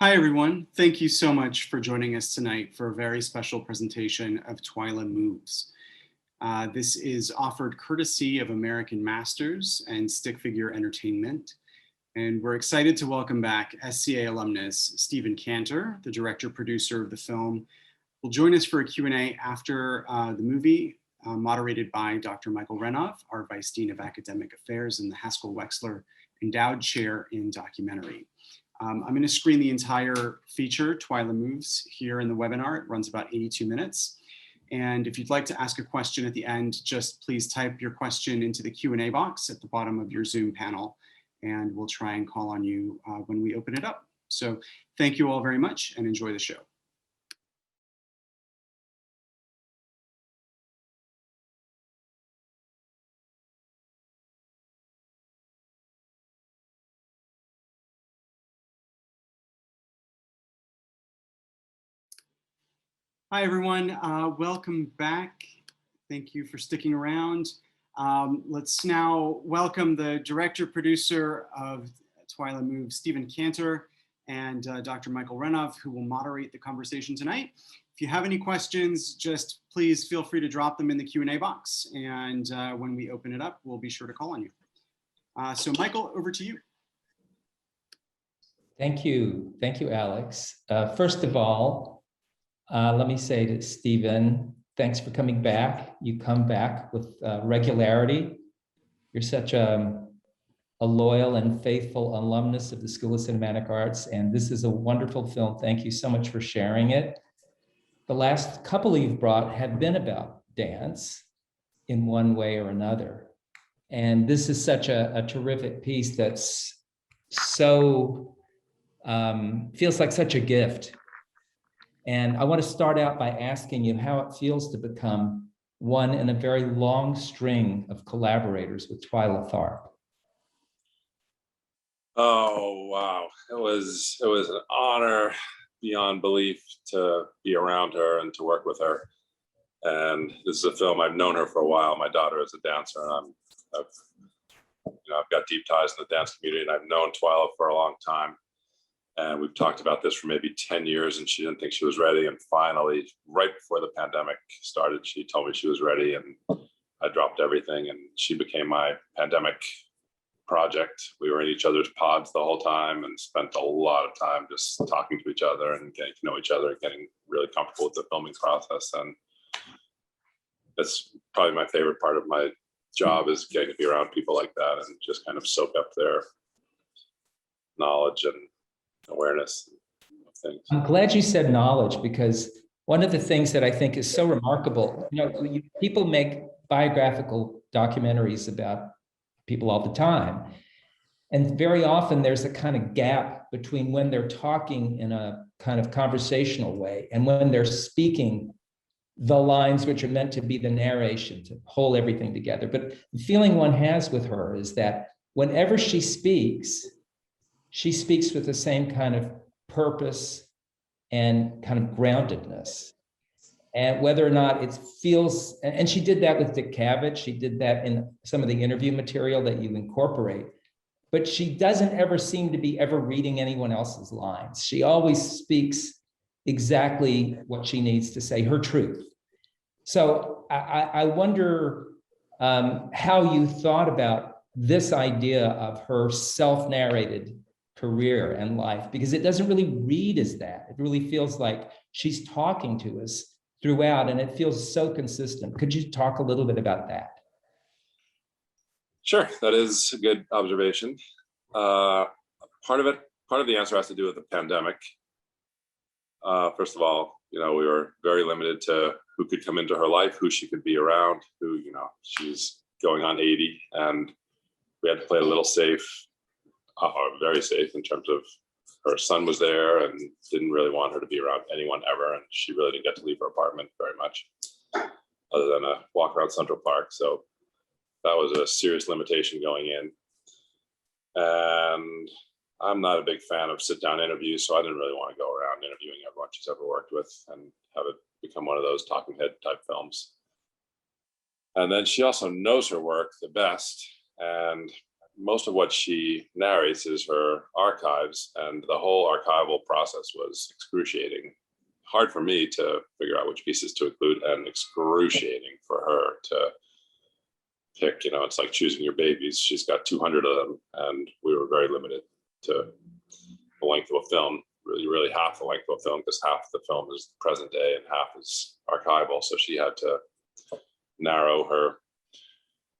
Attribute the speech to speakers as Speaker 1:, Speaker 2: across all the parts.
Speaker 1: Hi, everyone. Thank you so much for joining us tonight for a very special presentation of Twyla Moves. This is offered courtesy of American Masters and Stick Figure Entertainment. And we're excited to welcome back SCA alumnus Steven Cantor, the director-producer of the film, will join us for a Q&A after the movie, moderated by Dr. Michael Renov, our Vice Dean of Academic Affairs and the Haskell Wexler Endowed Chair in Documentary. I'm going to screen the entire feature, Twyla Moves, here in the webinar. It runs about 82 minutes. And if you'd like to ask a question at the end, just please type your question into the Q&A box at the bottom of your Zoom panel, and we'll try and call on you when we open it up. So thank you all very much and enjoy the show. Hi, everyone. Welcome back. Thank you for sticking around. Let's now welcome the director-producer of Twyla Moves, Steven Cantor, and Dr. Michael Renov, who will moderate the conversation tonight. If you have any questions, just please feel free to drop them in the Q&A box. And when we open it up, we'll be sure to call on you. So Michael, over to you.
Speaker 2: Thank you. Thank you, Alex. First of all, let me say to Steven, thanks for coming back. You come back with regularity. You're such a loyal and faithful alumnus of the School of Cinematic Arts, and this is a wonderful film. Thank you so much for sharing it. The last couple you've brought have been about dance in one way or another. And this is such a terrific piece that's so, feels like such a gift. And I want to start out by asking you how it feels to become one in a very long string of collaborators with Twyla Tharp.
Speaker 3: Oh, wow. It was an honor beyond belief to be around her and to work with her. And this is a film, I've known her for a while. My daughter is a dancer, and I've got deep ties in the dance community, and I've known Twyla for a long time. And we've talked about this for maybe 10 years, and she didn't think she was ready. And finally, right before the pandemic started, she told me she was ready, and I dropped everything, and she became my pandemic project. We were in each other's pods the whole time and spent a lot of time just talking to each other and getting to know each other, getting really comfortable with the filming process. And that's probably my favorite part of my job, is getting to be around people like that and just kind of soak up their knowledge and awareness of things.
Speaker 2: I'm glad you said knowledge, because one of the things that I think is so remarkable, people make biographical documentaries about people all the time. And very often there's a kind of gap between when they're talking in a kind of conversational way and when they're speaking the lines which are meant to be the narration, to hold everything together. But the feeling one has with her is that whenever she speaks with the same kind of purpose and kind of groundedness. And whether or not it feels, and she did that with Dick Cavett, she did that in some of the interview material that you incorporate, but she doesn't ever seem to be ever reading anyone else's lines. She always speaks exactly what she needs to say, her truth. So I wonder how you thought about this idea of her self-narrated career and life, because it doesn't really read as that. It really feels like she's talking to us throughout, and it feels so consistent. Could you talk a little bit about that?
Speaker 3: Sure, that is a good observation. Part of the answer has to do with the pandemic. First of all, we were very limited to who could come into her life, who she could be around, who, she's going on 80, and we had to play it a little safe, very safe in terms of her son was there and didn't really want her to be around anyone ever. And she really didn't get to leave her apartment very much, other than a walk around Central Park. So that was a serious limitation going in. And I'm not a big fan of sit-down interviews, so I didn't really want to go around interviewing everyone she's ever worked with and have it become one of those talking head type films. And then she also knows her work the best. And most of what she narrates is her archives, and the whole archival process was excruciating. Hard for me to figure out which pieces to include, and excruciating for her to pick. You know, it's like choosing your babies. She's got 200 of them, and we were very limited to the length of a film, really half the length of a film, because half the film is present day and half is archival. So she had to narrow her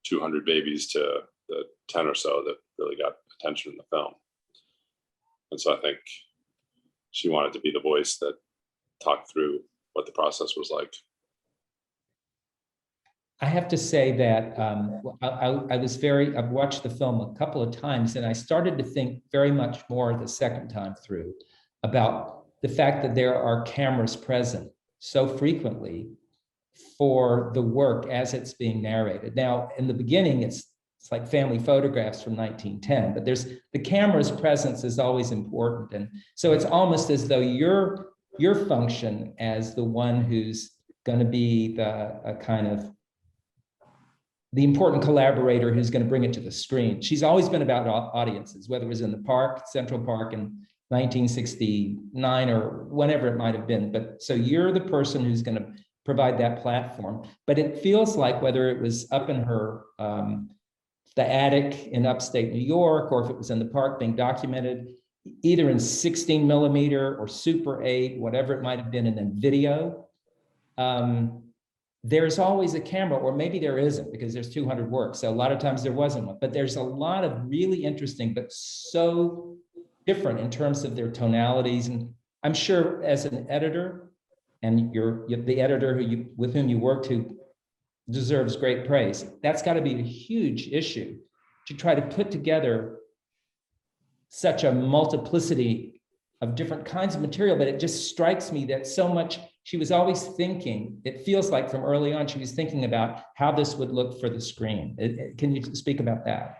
Speaker 3: 200 babies to the 10 or so that really got attention in the film. And so I think she wanted to be the voice that talked through what the process was like.
Speaker 2: I have to say that I've watched the film a couple of times, and I started to think very much more the second time through about the fact that there are cameras present so frequently for the work as it's being narrated. Now, in the beginning, it's like family photographs from 1910, but the camera's presence is always important. And so it's almost as though your function as the one who's going to be the kind of the important collaborator who's going to bring it to the screen. She's always been about audiences, whether it was in the park, Central Park in 1969 or whenever it might have been. But so you're the person who's going to provide that platform. But it feels like whether it was up in her, the attic in upstate New York, or if it was in the park being documented, either in 16 millimeter or Super 8, whatever it might have been, and then video, there's always a camera, or maybe there isn't because there's 200 works. So a lot of times there wasn't one, but there's a lot of really interesting, but so different in terms of their tonalities. And I'm sure as an editor, and you're the editor with whom you worked, who deserves great praise, that's got to be a huge issue to try to put together such a multiplicity of different kinds of material. But it just strikes me that so much, she was always thinking, it feels like from early on, she was thinking about how this would look for the screen. Can you speak about that?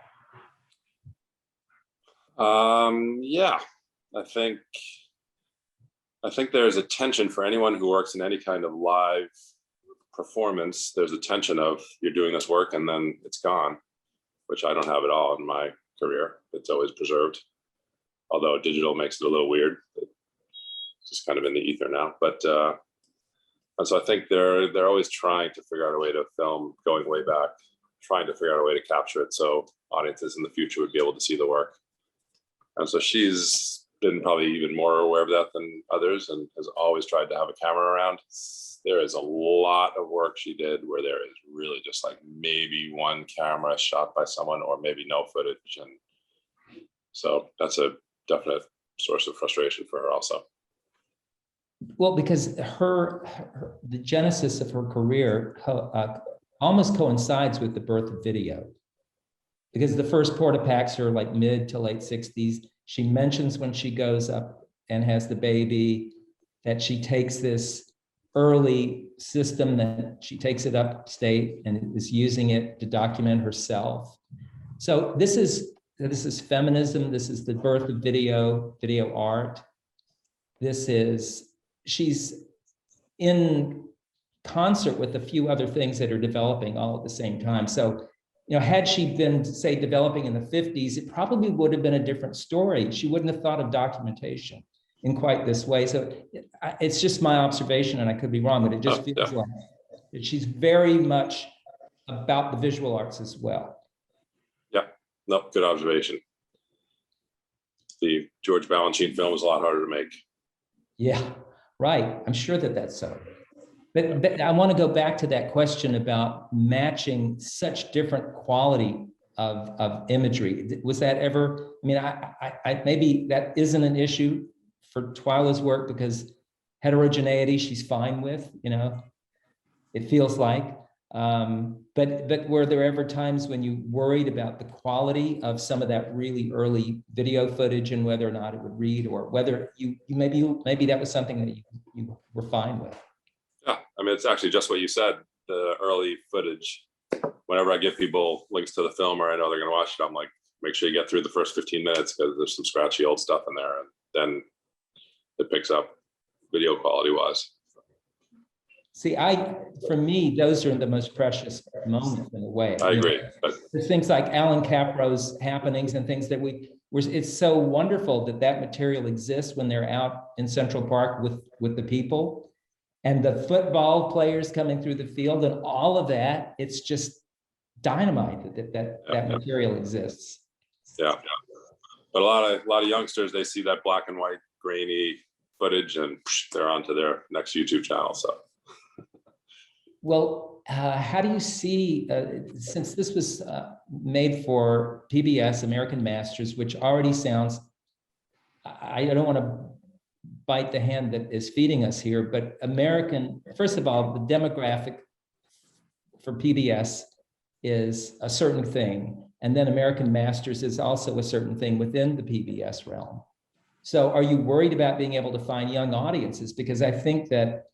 Speaker 3: Yeah, I think there's a tension for anyone who works in any kind of live performance. There's a tension of you're doing this work and then it's gone, which I don't have at all in my career. It's always preserved, although digital makes it a little weird. It's just kind of in the ether now. But and so I think they're always trying to figure out a way to film going way back, trying to figure out a way to capture it so audiences in the future would be able to see the work. And so she's been probably even more aware of that than others, and has always tried to have a camera around. There is a lot of work she did where there is really just like maybe one camera shot by someone, or maybe no footage. And so that's a definite source of frustration for her also.
Speaker 2: Well, because the genesis of her career almost coincides with the birth of video, because the first porta-packs are like mid to late 60s. She mentions when she goes up and has the baby that she takes this early system, that she takes it upstate and is using it to document herself. So this is feminism. This is the birth of video art. She's in concert with a few other things that are developing all at the same time. So, you know, had she been, say, developing in the 50s, it probably would have been a different story. She wouldn't have thought of documentation in quite this way. So it's just my observation, and I could be wrong, but it just feels like she's very much about the visual arts as well. Yeah,
Speaker 3: no, good observation. The George Balanchine film was a lot harder to make.
Speaker 2: Yeah, right. I'm sure that's so. But I want to go back to that question about matching such different quality of imagery. Was that ever, I mean, I maybe that isn't an issue for Twyla's work, because heterogeneity she's fine with, you know, it feels like. But were there ever times when you worried about the quality of some of that really early video footage and whether or not it would read, or whether you maybe that was something that you were fine with?
Speaker 3: Yeah, I mean, it's actually just what you said, the early footage. Whenever I give people links to the film, or I know they're going to watch it, I'm like, make sure you get through the first 15 minutes because there's some scratchy old stuff in there, and then it picks up video quality wise.
Speaker 2: See, for me, those are the most precious moments in a way.
Speaker 3: I agree. But
Speaker 2: There's things like Alan Capro's happenings and things that it's so wonderful that that material exists when they're out in Central Park with the people and the football players coming through the field and all of that. It's just dynamite that material exists.
Speaker 3: Yeah. But a lot of youngsters, they see that black and white grainy footage and they're on to their next YouTube channel. So.
Speaker 2: Well, how do you see, since this was made for PBS, American Masters, which already sounds, I don't want to bite the hand that is feeding us here, but first of all, the demographic for PBS is a certain thing. And then American Masters is also a certain thing within the PBS realm. So are you worried about being able to find young audiences? Because I think that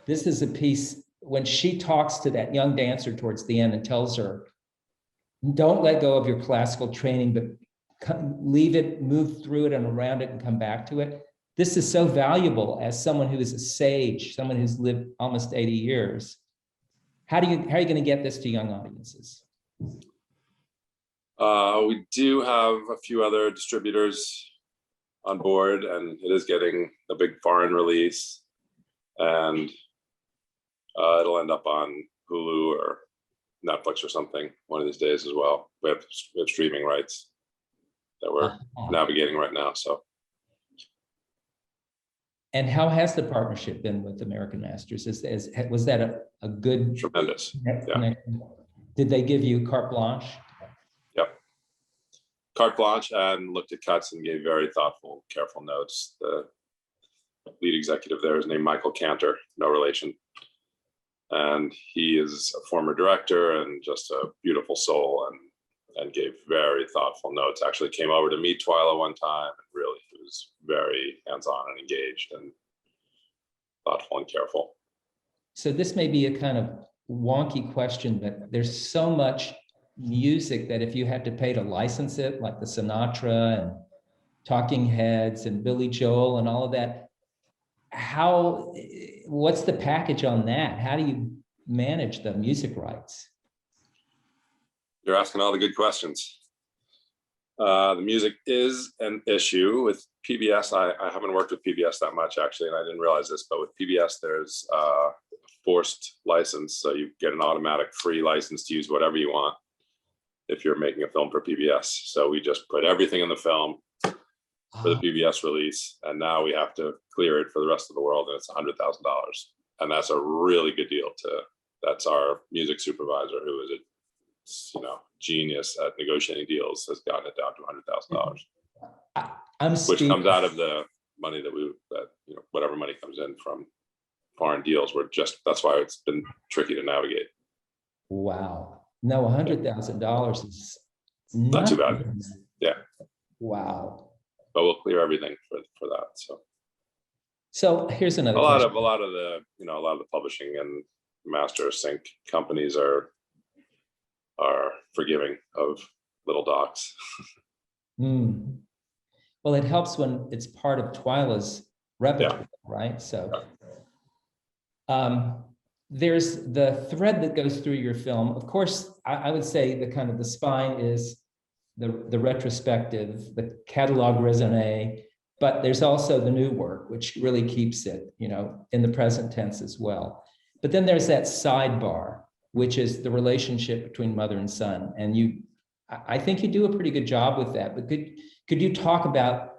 Speaker 2: this is a piece, when she talks to that young dancer towards the end and tells her, don't let go of your classical training, but leave it, move through it and around it and come back to it. This is so valuable as someone who is a sage, someone who's lived almost 80 years. How are you going to get this to young audiences?
Speaker 3: We do have a few other distributors on board, and it is getting a big foreign release, and it'll end up on Hulu or Netflix or something one of these days as well. We have streaming rights that we're navigating right now. So.
Speaker 2: And how has the partnership been with American Masters? Was that a good?
Speaker 3: Tremendous.
Speaker 2: Yeah. Did they give you carte blanche?
Speaker 3: Yep. Carte blanche, and looked at cuts and gave very thoughtful, careful notes. The lead executive there is named Michael Cantor, no relation. And he is a former director and just a beautiful soul, and gave very thoughtful notes. Actually came over to meet Twyla one time, and really he was very hands-on and engaged and thoughtful and careful.
Speaker 2: So this may be a kind of wonky question, but there's so much music that if you had to pay to license it, like the Sinatra and Talking Heads and Billy Joel and all of that, what's the package on that? How do you manage the music rights?
Speaker 3: You're asking all the good questions. The music is an issue with PBS. I haven't worked with PBS that much actually, and I didn't realize this, but with PBS, there's a forced license. So you get an automatic free license to use whatever you want if you're making a film for PBS. So we just put everything in the film for the PBS release, and now we have to clear it for the rest of the world, and it's $100,000. And that's a really good deal that's our music supervisor, who is a genius at negotiating deals, has gotten it down to $100,000. Which comes out of the money that whatever money comes in from foreign deals. That's why it's been tricky to navigate.
Speaker 2: Wow. No, $100,000 is
Speaker 3: not too bad. Yeah.
Speaker 2: Wow.
Speaker 3: But we'll clear everything for that.
Speaker 2: So here's another
Speaker 3: a lot of the publishing and master sync companies are forgiving of little docs.
Speaker 2: Well, it helps when it's part of Twyla's repertoire, right? So there's the thread that goes through your film. Of course, I would say the spine is the retrospective, the catalog raisonné, but there's also the new work, which really keeps it, in the present tense as well. But then there's that sidebar, which is the relationship between mother and son. And I think you do a pretty good job with that, but could you talk about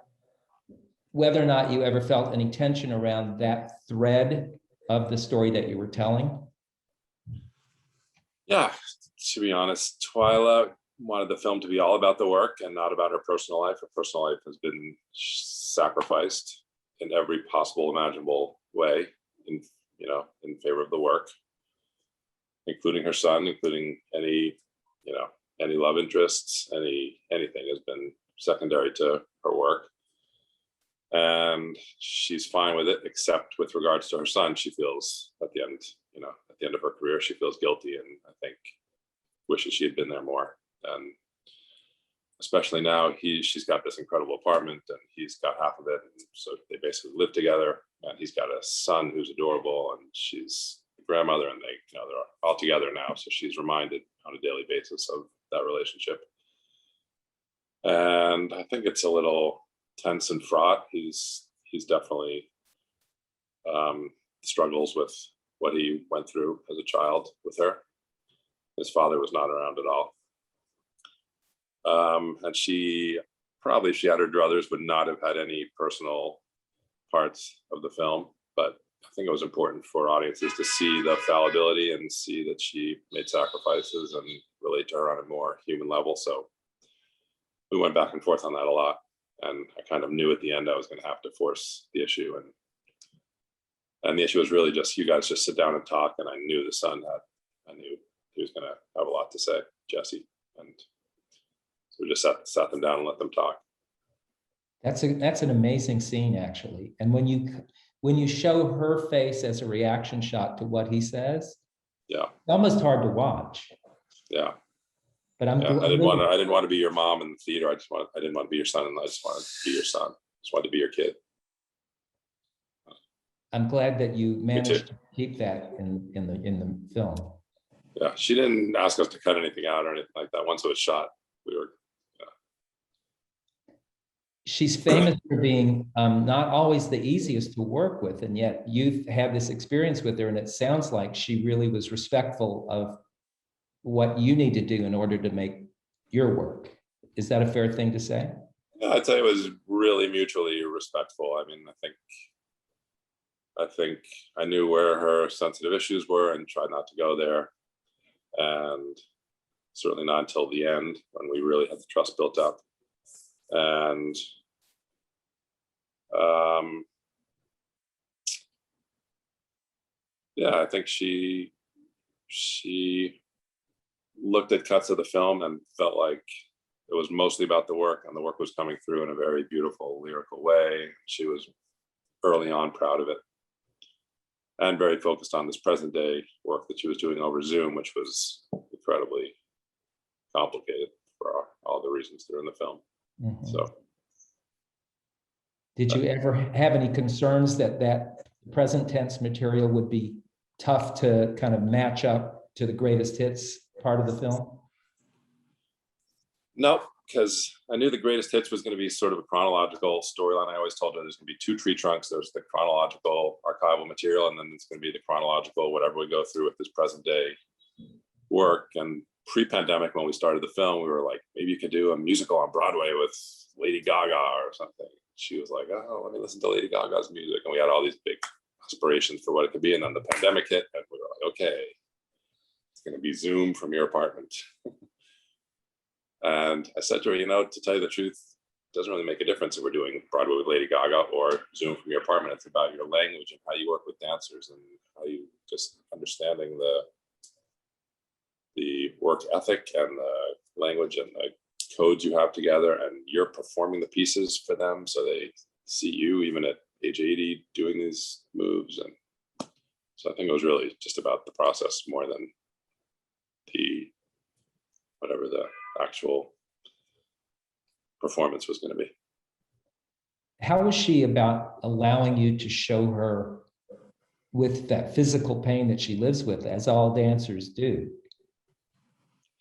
Speaker 2: whether or not you ever felt any tension around that thread of the story that you were telling?
Speaker 3: Yeah, to be honest, Twyla wanted the film to be all about the work and not about her personal life. Her personal life has been sacrificed in every possible imaginable way in favor of the work, including her son, including any love interests, anything has been secondary to her work. And she's fine with it, except with regards to her son, she feels at the end of her career, she feels guilty, and I think wishes she had been there more. And especially now, she's got this incredible apartment, and he's got half of it, and so they basically live together. And he's got a son who's adorable, and she's grandmother, and they're all together now. So she's reminded on a daily basis of that relationship. And I think it's a little tense and fraught. He's definitely struggles with what he went through as a child with her. His father was not around at all. And she probably, if she had her druthers, would not have had any personal parts of the film. But I think it was important for audiences to see the fallibility and see that she made sacrifices and relate to her on a more human level. So we went back and forth on that a lot. And I kind of knew at the end I was going to have to force the issue. And the issue was really just, you guys just sit down and talk. And I knew I knew he was going to have a lot to say, Jesse. And so we just sat them down and let them talk.
Speaker 2: That's an amazing scene, actually. And when you show her face as a reaction shot to what he says,
Speaker 3: yeah,
Speaker 2: it's almost hard to watch.
Speaker 3: Yeah.
Speaker 2: But
Speaker 3: I didn't want to be your mom in the theater. I didn't want to be your son, and I just wanted to be your son. I just wanted to be your kid.
Speaker 2: I'm glad that you managed to keep that in the film.
Speaker 3: Yeah, she didn't ask us to cut anything out or anything like that. Once it was shot, we were.
Speaker 2: She's famous for being not always the easiest to work with, and yet you've had this experience with her, and it sounds like she really was respectful of what you need to do in order to make your work. Is that a fair thing to say?
Speaker 3: Yeah, I'd say it was really mutually respectful. I mean, I think I knew where her sensitive issues were and tried not to go there. And certainly not until the end when we really had the trust built up. And yeah, I think she looked at cuts of the film and felt like it was mostly about the work, and the work was coming through in a very beautiful lyrical way. She was early on proud of it and very focused on this present day work that she was doing over Zoom, which was incredibly complicated for all the reasons that are in the film. Mm-hmm. So
Speaker 2: did you ever have any concerns that present tense material would be tough to kind of match up to the greatest hits part of the film?
Speaker 3: No, because I knew the greatest hits was going to be sort of a chronological storyline. I always told her there's going to be two tree trunks. There's the chronological archival material, and then it's going to be the chronological, whatever we go through with this present day work. And pre-pandemic, when we started the film, we were like, maybe you could do a musical on Broadway with Lady Gaga or something. She was like, oh, let me listen to Lady Gaga's music. And we had all these big aspirations for what it could be. And then the pandemic hit, and we were like, okay, it's going to be Zoom from your apartment. And I said to her, to tell you the truth, it doesn't really make a difference if we're doing Broadway with Lady Gaga or Zoom from your apartment. It's about your language and how you work with dancers and how you just understanding the work ethic and the language and the codes you have together, and you're performing the pieces for them so they see you even at age 80 doing these moves. And so I think it was really just about the process more than whatever the actual performance was going to be.
Speaker 2: How was she about allowing you to show her with that physical pain that she lives with, as all dancers do?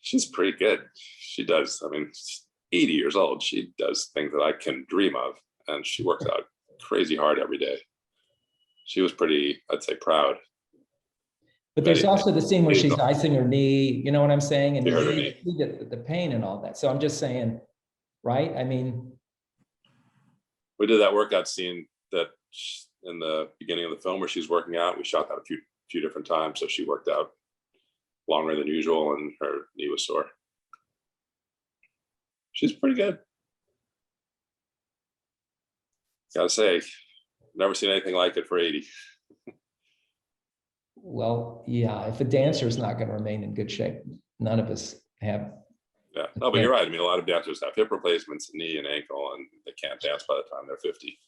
Speaker 3: She's pretty good. She does. I mean, she's 80 years old. She does things that I can dream of, and she works out crazy hard every day. She was pretty, I'd say, proud.
Speaker 2: But there's also the scene where she's icing her knee, you know what I'm saying? And you get the pain and all that. So I'm just saying, right? I mean,
Speaker 3: we did that workout scene that in the beginning of the film where she's working out. We shot that a few different times. So she worked out longer than usual and her knee was sore. She's pretty good. Gotta say, never seen anything like it for 80.
Speaker 2: Well, yeah, if a dancer is not going to remain in good shape, none of us have.
Speaker 3: Yeah, no, but you're right. I mean, a lot of dancers have hip replacements, knee and ankle, and they can't dance by the time they're 50.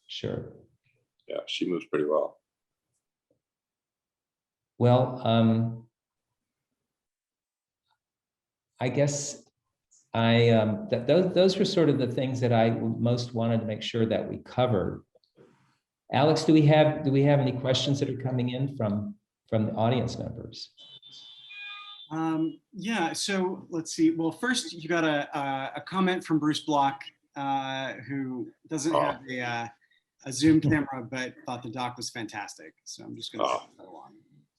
Speaker 2: Sure.
Speaker 3: Yeah, she moves pretty well.
Speaker 2: Well, I guess those were sort of the things that I most wanted to make sure that we covered. Alex, do we have any questions that are coming in from from the audience members?
Speaker 1: Yeah, so let's see. Well, first you got a comment from Bruce Block, who doesn't have a Zoom camera, but thought the doc was fantastic. So I'm just going to that along.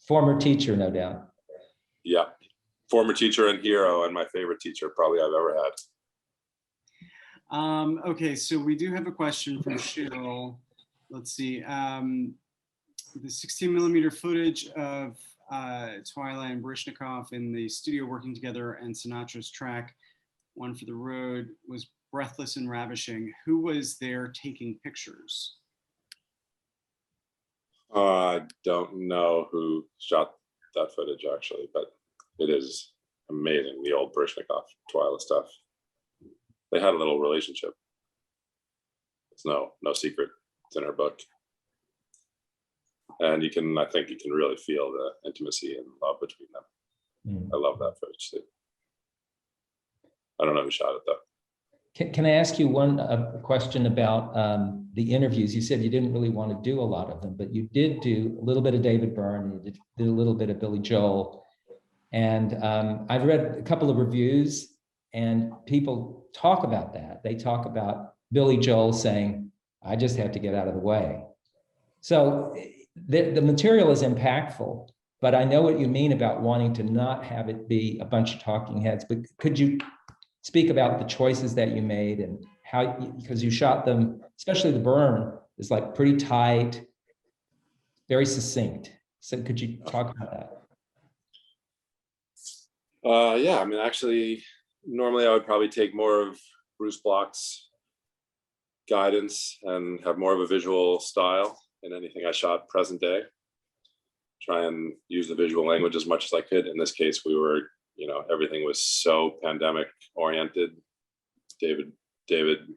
Speaker 2: Former teacher, no doubt.
Speaker 3: Yeah, former teacher and hero, and my favorite teacher probably I've ever had.
Speaker 1: Okay, so we do have a question from Cheryl. Let's see. The 16mm footage of Twyla and Baryshnikov in the studio working together and Sinatra's track, One for the Road, was breathless and ravishing. Who was there taking pictures?
Speaker 3: I don't know who shot that footage actually, but it is amazing, the old Baryshnikov Twyla stuff. They had a little relationship. It's no secret. It's in her book. And I think you can really feel the intimacy and love between them. I love that footage too. I don't know who shot it though.
Speaker 2: Can I ask you one question about the interviews? You said you didn't really want to do a lot of them, but you did do a little bit of David Byrne, you did a little bit of Billy Joel. And I've read a couple of reviews and people talk about that. They talk about Billy Joel saying, I just have to get out of the way. So the material is impactful, but I know what you mean about wanting to not have it be a bunch of talking heads. But could you speak about the choices that you made and how, because you shot them, especially the Byrne is like pretty tight, very succinct. So could you talk about that?
Speaker 3: Yeah, I mean, actually, normally I would probably take more of Bruce Block's guidance and have more of a visual style in anything I shot present day. Try and use the visual language as much as I could. In this case, we were, everything was so pandemic oriented. David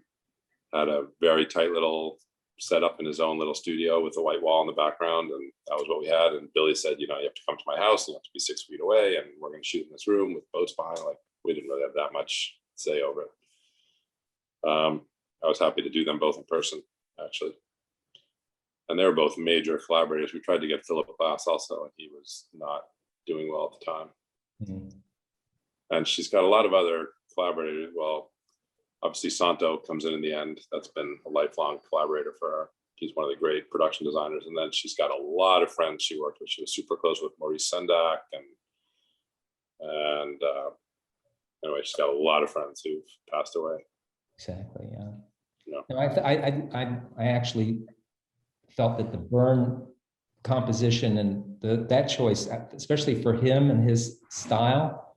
Speaker 3: had a very tight little setup in his own little studio with a white wall in the background, and that was what we had. And Billy said, you have to come to my house, you have to be 6 feet away, and we're going to shoot in this room with boats behind. Like, we didn't really have that much say over it. I was happy to do them both in person, actually. And they were both major collaborators. We tried to get Philip Glass also, and he was not doing well at the time. Mm-hmm. And she's got a lot of other collaborators. Well, obviously Santo comes in the end. That's been a lifelong collaborator for her. He's one of the great production designers. And then she's got a lot of friends she worked with. She was super close with Maurice Sendak, and anyway, she's got a lot of friends who've passed away.
Speaker 2: Exactly. Yeah. No, I actually felt that the Byrne composition and that choice, especially for him and his style,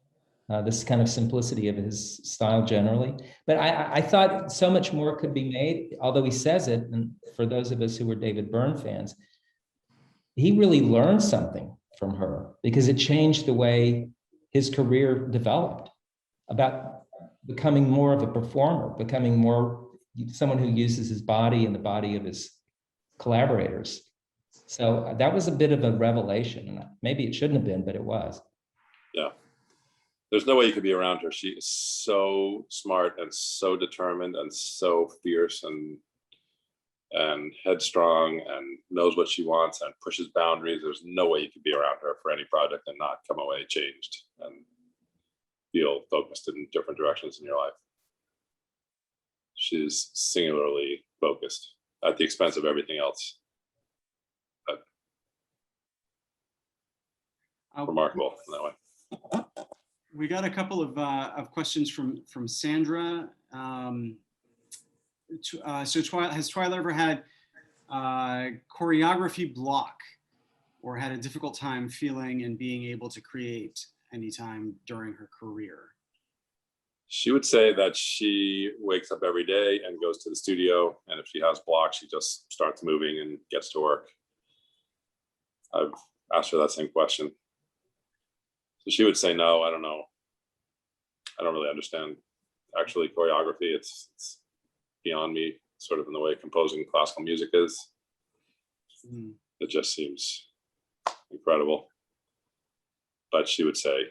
Speaker 2: this kind of simplicity of his style generally. But I thought so much more could be made, although he says it, and for those of us who were David Byrne fans, he really learned something from her because it changed the way his career developed, about becoming more of a performer, becoming more someone who uses his body and the body of his collaborators. So that was a bit of a revelation, and maybe it shouldn't have been, but it was.
Speaker 3: Yeah, there's no way you could be around her. She is so smart and so determined and so fierce and headstrong and knows what she wants and pushes boundaries. There's no way you could be around her for any project and not come away changed and feel focused in different directions in your life. She's singularly focused at the expense of everything else. But remarkable in that way.
Speaker 1: We got a couple of questions from Sandra. So has Twyla ever had choreography block or had a difficult time feeling and being able to create anytime during her career?
Speaker 3: She would say that she wakes up every day and goes to the studio, and if she has block, she just starts moving and gets to work. I've asked her that same question. So she would say, no, I don't know. I don't really understand actually choreography. It's beyond me, sort of in the way composing classical music is. It just seems incredible. But she would say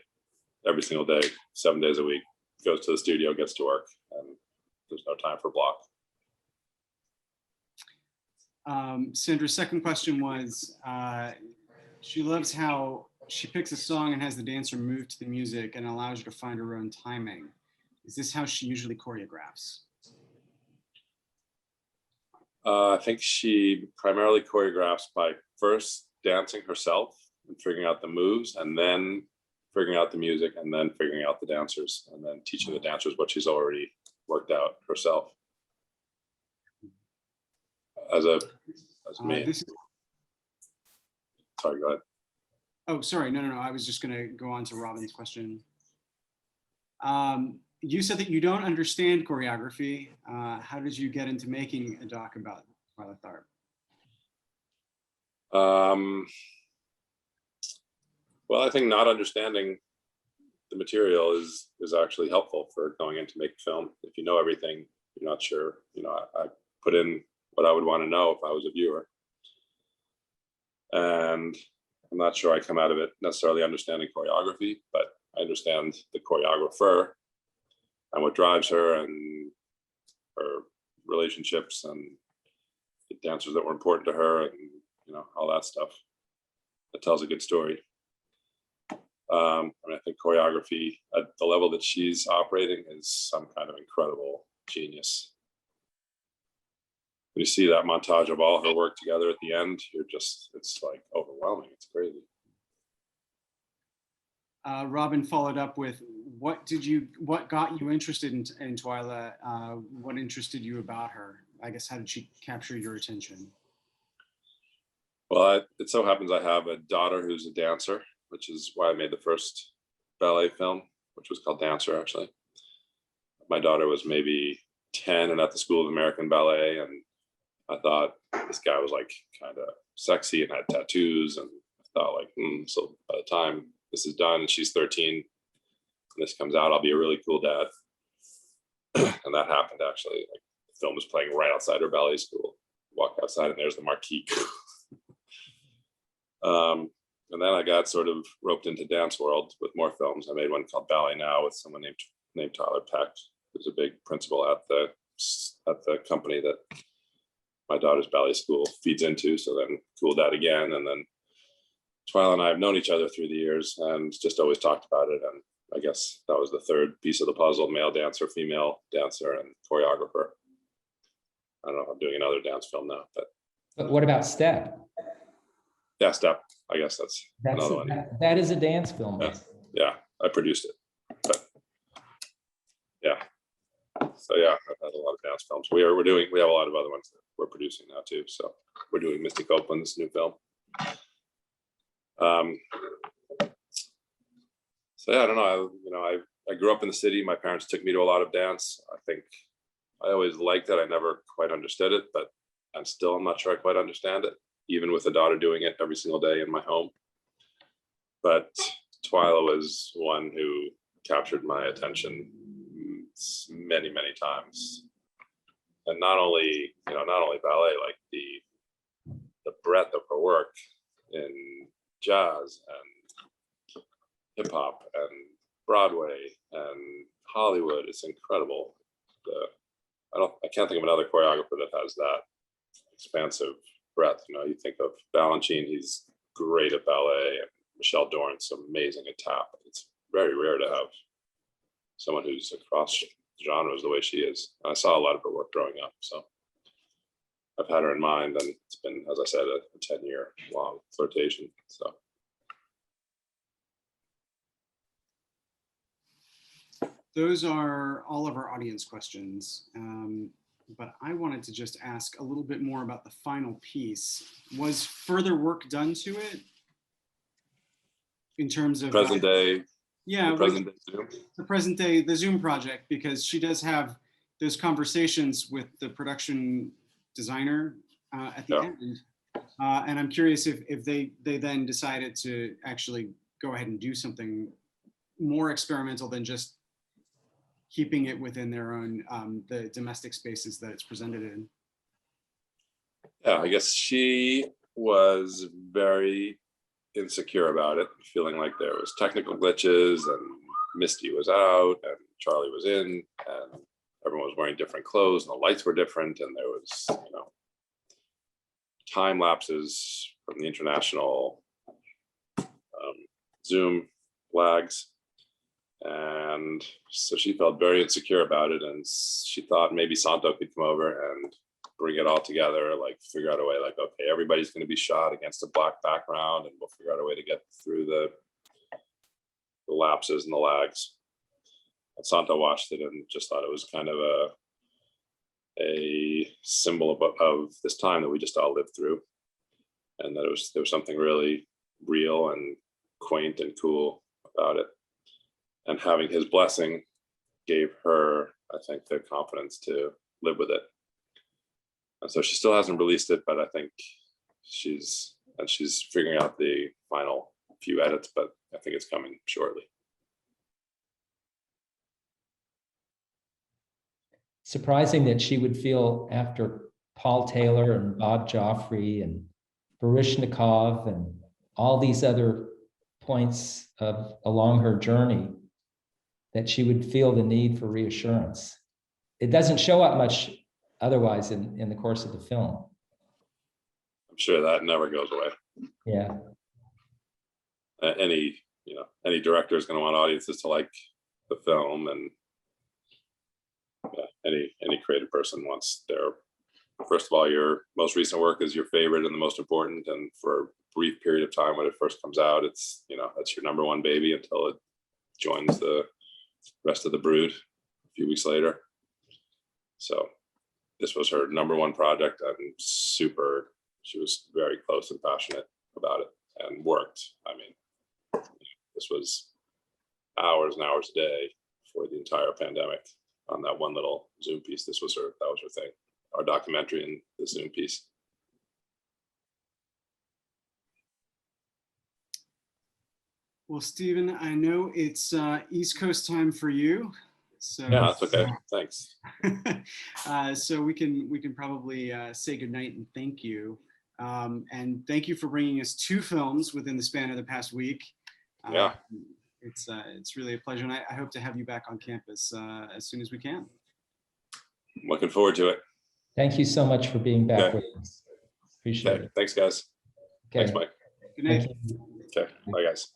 Speaker 3: every single day, 7 days a week, goes to the studio, gets to work, and there's no time for block.
Speaker 1: Sandra's second question was, She loves how she picks a song and has the dancer move to the music and allows you to find her own timing. Is this how she usually choreographs?
Speaker 3: I think she primarily choreographs by first dancing herself and figuring out the moves, and then figuring out the music, and then figuring out the dancers, and then teaching the dancers what she's already worked out herself. As me. Sorry, go ahead.
Speaker 1: Oh, sorry. No. I was just going to go on to Robin's question. You said that you don't understand choreography. How did you get into making a doc about Twyla Tharp?
Speaker 3: Well, I think not understanding the material is actually helpful for going in to make a film. If you know everything, you're not sure. I put in what I would want to know if I was a viewer. And I'm not sure I come out of it necessarily understanding choreography, but I understand the choreographer and what drives her and her relationships and the dancers that were important to her, and all that stuff. That tells a good story. I think choreography at the level that she's operating is some kind of incredible genius. When you see that montage of all her work together at the end, it's like overwhelming. It's crazy.
Speaker 1: Robin followed up with, what got you interested in Twyla? What interested you about her? I guess, how did she capture your attention?
Speaker 3: Well, it so happens I have a daughter who's a dancer, which is why I made the first ballet film, which was called Dancer, actually. My daughter was maybe 10 and at the School of American Ballet, and I thought this guy was like kind of sexy and had tattoos, and I thought like, so by the time this is done and she's 13 and this comes out, I'll be a really cool dad. And that happened, actually. Like, the film was playing right outside her ballet school. Walk outside and there's the marquee. And then I got sort of roped into dance world with more films. I made one called Ballet Now with someone named Tyler Peck, who's a big principal at the company that my daughter's ballet school feeds into. So then Cool Dad again. And then Twyla and I have known each other through the years and just always talked about it. And I guess that was the third piece of the puzzle: male dancer, female dancer, and choreographer. I don't know if I'm doing another dance film now,
Speaker 2: But what about Step?
Speaker 3: Yeah, Step. I guess that's another one.
Speaker 2: That is a dance film.
Speaker 3: Yeah, I produced it. But yeah. So yeah, I've had a lot of dance films. We have a lot of other ones that we're producing now too. So we're doing Misty Copeland's new film. So yeah, I don't know. I grew up in the city. My parents took me to a lot of dance. I think I always liked it. I never quite understood it, but I'm not sure I quite understand it, even with a daughter doing it every single day in my home. But Twyla was one who captured my attention many, many times. And not only ballet, like the breadth of her work in jazz and hip hop and Broadway and Hollywood. It's incredible. I can't think of another choreographer that has that expansive breadth. You think of Balanchine, he's great at ballet, and Michelle Dorrance, amazing at tap. It's very rare to have someone who's across genres the way she is. And I saw a lot of her work growing up, so I've had her in mind, and it's been, as I said, a 10-year long flirtation. So
Speaker 1: those are all of our audience questions. But I wanted to just ask a little bit more about the final piece. Was further work done to it in terms of
Speaker 3: present day?
Speaker 1: Yeah,
Speaker 3: the present day Zoom.
Speaker 1: the Zoom project, because she does have those conversations with the production designer at the end. And I'm curious if they then decided to actually go ahead and do something more experimental than just keeping it within their own, the domestic spaces that it's presented in.
Speaker 3: Yeah, I guess she was very insecure about it, feeling like there was technical glitches and Misty was out and Charlie was in and everyone was wearing different clothes and the lights were different and there was, time lapses from the international Zoom lags. And so she felt very insecure about it. And she thought maybe Santo could come over and bring it all together, like figure out a way, like, okay, everybody's going to be shot against a black background and we'll figure out a way to get through the lapses and the lags. And Santo watched it and just thought it was kind of a symbol of this time that we just all lived through. And that there was something really real and quaint and cool about it. And having his blessing gave her, I think, the confidence to live with it. And so she still hasn't released it, but I think she's figuring out the final few edits, but I think it's coming shortly.
Speaker 2: Surprising that she would feel after Paul Taylor and Bob Joffrey and Baryshnikov and all these other points along her journey, that she would feel the need for reassurance. It doesn't show up much otherwise in the course of the film.
Speaker 3: I'm sure that never goes away.
Speaker 2: Yeah.
Speaker 3: Any director is going to want audiences to like the film, and any creative person wants their, first of all, your most recent work is your favorite and the most important, and for a brief period of time when it first comes out, it's, that's your number one baby until it joins the rest of the brood a few weeks later. So this was her number one project, and she was very close and passionate about it and worked. I mean, this was hours and hours a day for the entire pandemic on that one little Zoom piece. That was her thing, our documentary and the Zoom piece.
Speaker 1: Well, Steven, I know it's East Coast time for you. So
Speaker 3: yeah, that's okay. Thanks.
Speaker 1: So we can probably say goodnight and thank you. And thank you for bringing us 2 films within the span of the past week.
Speaker 3: Yeah.
Speaker 1: It's really a pleasure, and I hope to have you back on campus as soon as we can.
Speaker 3: Looking forward to it.
Speaker 2: Thank you so much for being back with us. Appreciate it.
Speaker 3: Thanks, guys.
Speaker 2: Okay.
Speaker 3: Thanks, Mike.
Speaker 1: Good night.
Speaker 3: Okay, bye, guys.